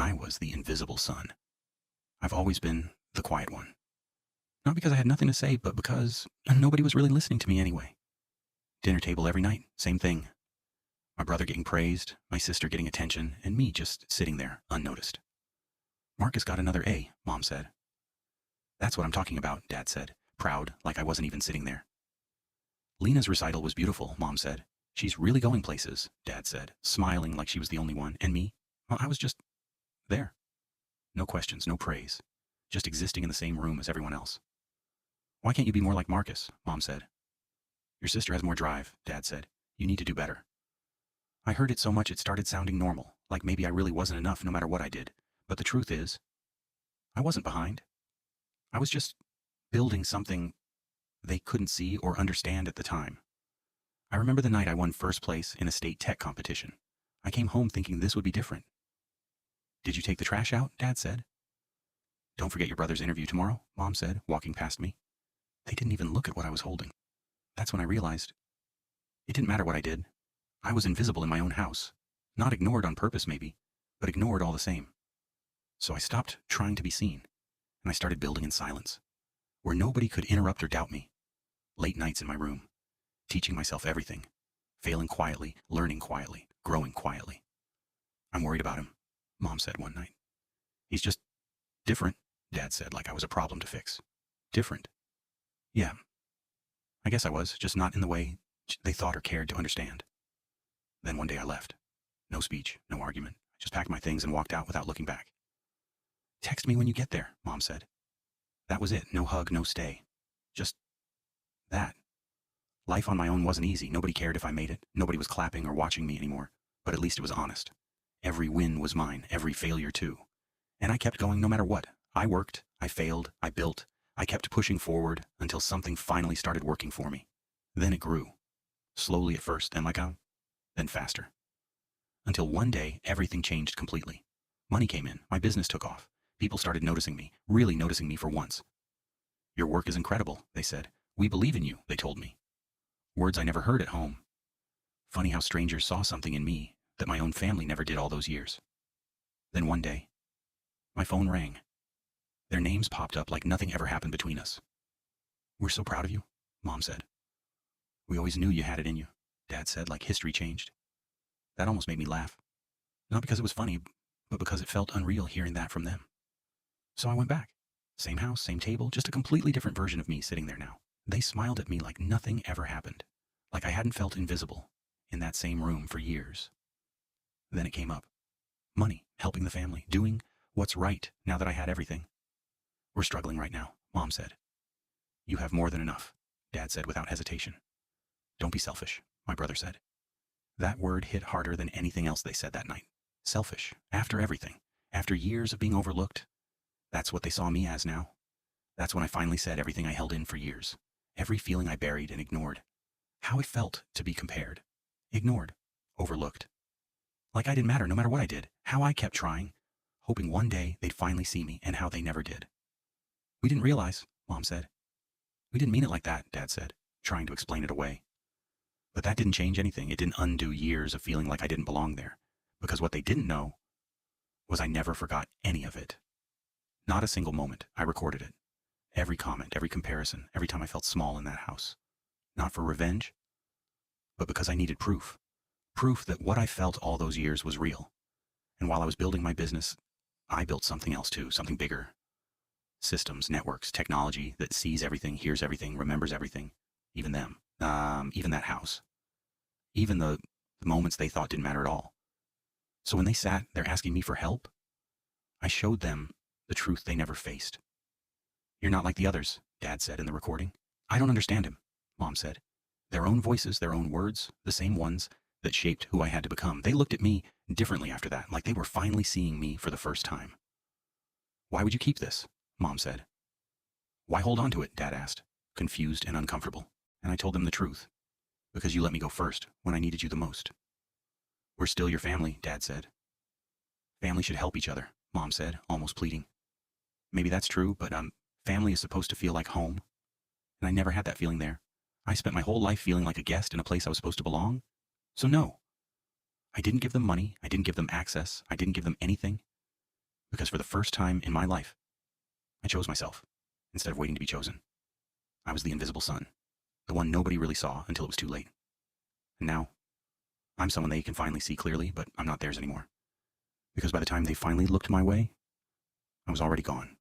I was the invisible son. I've always been the quiet one. Not because I had nothing to say, but because nobody was really listening to me anyway. Dinner table every night, same thing. My brother getting praised, my sister getting attention, and me just sitting there, unnoticed. Marcus got another A, Mom said. That's what I'm talking about, Dad said, proud, like I wasn't even sitting there. Lena's recital was beautiful, Mom said. She's really going places, Dad said, smiling like she was the only one. And me? Well, I was just there. No questions, no praise. Just existing in the same room as everyone else. Why can't you be more like Marcus? Mom said. Your sister has more drive, Dad said. You need to do better. I heard it so much it started sounding normal, like maybe I really wasn't enough no matter what I did. But the truth is, I wasn't behind. I was just building something they couldn't see or understand at the time. I remember the night I won first place in a state tech competition. I came home thinking this would be different. Did you take the trash out? Dad said. Don't forget your brother's interview tomorrow, Mom said, walking past me. They didn't even look at what I was holding. That's when I realized it didn't matter what I did. I was invisible in my own house. Not ignored on purpose, maybe, but ignored all the same. So I stopped trying to be seen, and I started building in silence, where nobody could interrupt or doubt me. Late nights in my room, teaching myself everything, failing quietly, learning quietly, growing quietly. I'm worried about him, Mom said one night. He's just different, Dad said, like I was a problem to fix. Different. Yeah, I guess I was, just not in the way they thought or cared to understand. Then one day I left. No speech, no argument. I just packed my things and walked out without looking back. Text me when you get there, Mom said. That was it. No hug, no stay. Just that. Life on my own wasn't easy. Nobody cared if I made it. Nobody was clapping or watching me anymore. But at least it was honest. Every win was mine, every failure too. And I kept going no matter what. I worked, I failed, I built. I kept pushing forward until something finally started working for me. Then it grew. Slowly at first, then faster. Until one day, everything changed completely. Money came in, my business took off. People started noticing me, really noticing me for once. Your work is incredible, they said. We believe in you, they told me. Words I never heard at home. Funny how strangers saw something in me that my own family never did all those years. Then one day, my phone rang. Their names popped up like nothing ever happened between us. We're so proud of you, Mom said. We always knew you had it in you, Dad said, like history changed. That almost made me laugh. Not because it was funny, but because it felt unreal hearing that from them. So I went back. Same house, same table, just a completely different version of me sitting there now. They smiled at me like nothing ever happened, like I hadn't felt invisible in that same room for years. Then it came up. Money, helping the family, doing what's right now that I had everything. We're struggling right now, Mom said. You have more than enough, Dad said without hesitation. Don't be selfish, my brother said. That word hit harder than anything else they said that night. Selfish, after everything, after years of being overlooked. That's what they saw me as now. That's when I finally said everything I held in for years. Every feeling I buried and ignored. How it felt to be compared. Ignored. Overlooked. Like I didn't matter no matter what I did. How I kept trying, hoping one day they'd finally see me, and how they never did. We didn't realize, Mom said. We didn't mean it like that, Dad said, trying to explain it away. But that didn't change anything. It didn't undo years of feeling like I didn't belong there. Because what they didn't know was I never forgot any of it. Not a single moment. I recorded it. Every comment, every comparison, every time I felt small in that house. Not for revenge, but because I needed proof. Proof that what I felt all those years was real. And while I was building my business, I built something else too, something bigger. Systems, networks, technology that sees everything, hears everything, remembers everything. Even them. Even that house. Even the moments they thought didn't matter at all. So when they sat there asking me for help, I showed them the truth they never faced. You're not like the others, Dad said in the recording. I don't understand him, Mom said. Their own voices, their own words, the same ones that shaped who I had to become. They looked at me differently after that, like they were finally seeing me for the first time. Why would you keep this? Mom said. Why hold on to it? Dad asked, confused and uncomfortable. And I told them the truth. Because you let me go first when I needed you the most. We're still your family, Dad said. Family should help each other, Mom said, almost pleading. Maybe that's true, but family is supposed to feel like home. And I never had that feeling there. I spent my whole life feeling like a guest in a place I was supposed to belong. So no. I didn't give them money. I didn't give them access. I didn't give them anything. because for the first time in my life, I chose myself instead of waiting to be chosen. I was the invisible son, the one nobody really saw until it was too late. And now, I'm someone they can finally see clearly, but I'm not theirs anymore. Because by the time they finally looked my way, I was already gone.